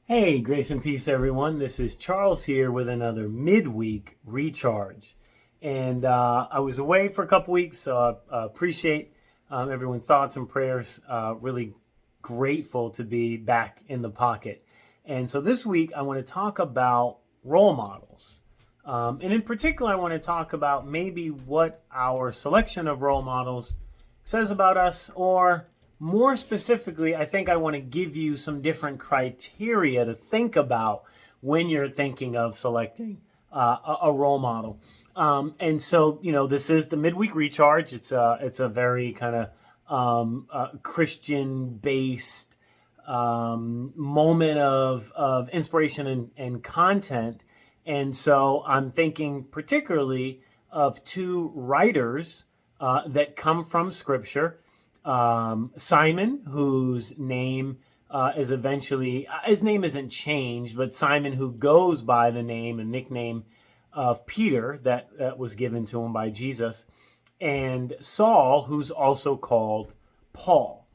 Hey, grace and peace, everyone. This is Charles here with another Midweek Recharge. And I was away for a couple weeks, so I appreciate everyone's thoughts and prayers. Really grateful to be back in the pocket. And so this week, I want to talk about role models. And in particular, I want to talk about maybe what our selection of role models says about us, or more specifically, I think I want to give you some different criteria to think about when you're thinking of selecting a role model. And so, this is the Midweek Recharge. It's a very kind of Christian-based moment of inspiration and content. And so I'm thinking particularly of two writers that come from Scripture. Simon, whose name is eventually, his name isn't changed, but Simon, who goes by the name and nickname of Peter that was given to him by Jesus, and Saul, who's also called Paul.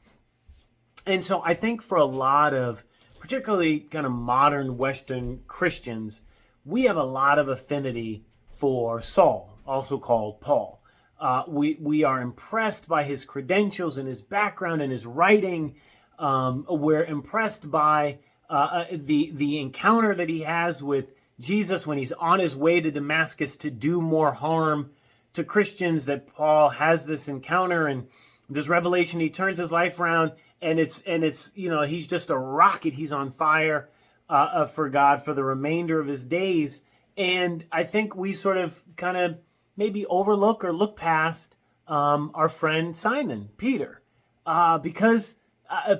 And so I think for a lot of particularly kind of modern Western Christians, we have a lot of affinity for Saul, also called Paul. We are impressed by his credentials and his background and his writing. We're impressed by the encounter that he has with Jesus when he's on his way to Damascus to do more harm to Christians, that Paul has this encounter and this revelation. He turns his life around, and it's he's just a rocket. He's on fire for God for the remainder of his days. And I think we sort of kind of maybe overlook or look past our friend Simon, Peter, because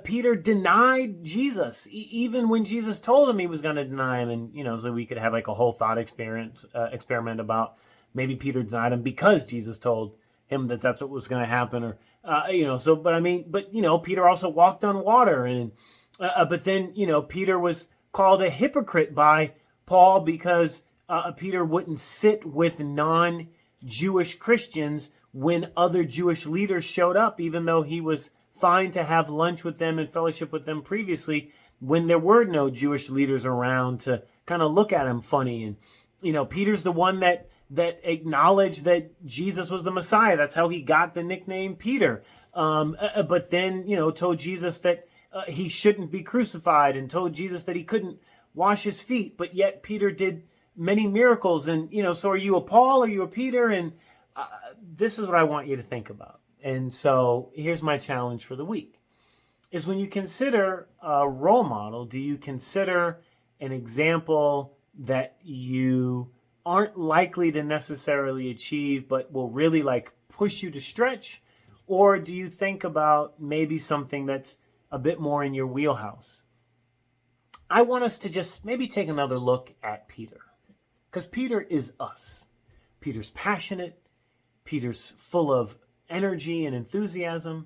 Peter denied Jesus, even when Jesus told him he was going to deny him. And, so we could have like a whole thought experiment about maybe Peter denied him because Jesus told him that that's what was going to happen. But Peter also walked on water. But then, Peter was called a hypocrite by Paul because Peter wouldn't sit with non-Jewish Christians when other Jewish leaders showed up, even though he was fine to have lunch with them and fellowship with them previously when there were no Jewish leaders around to kind of look at him funny. And, Peter's the one that acknowledged that Jesus was the Messiah. That's how he got the nickname Peter. But then, told Jesus that he shouldn't be crucified, and told Jesus that he couldn't wash his feet. But yet Peter did many miracles. And, so are you a Paul? Are you a Peter? And this is what I want you to think about. And so here's my challenge for the week is when you consider a role model, do you consider an example that you aren't likely to necessarily achieve, but will really like push you to stretch? Or do you think about maybe something that's a bit more in your wheelhouse? I want us to just maybe take another look at Peter, because Peter is us. Peter's passionate. Peter's full of energy and enthusiasm.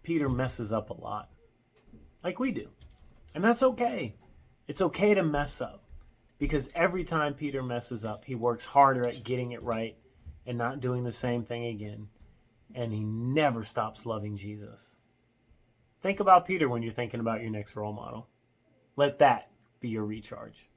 Peter messes up a lot, like we do. And that's okay. It's okay to mess up, because every time Peter messes up, he works harder at getting it right and not doing the same thing again. And he never stops loving Jesus. Think about Peter when you're thinking about your next role model. Let that be your recharge.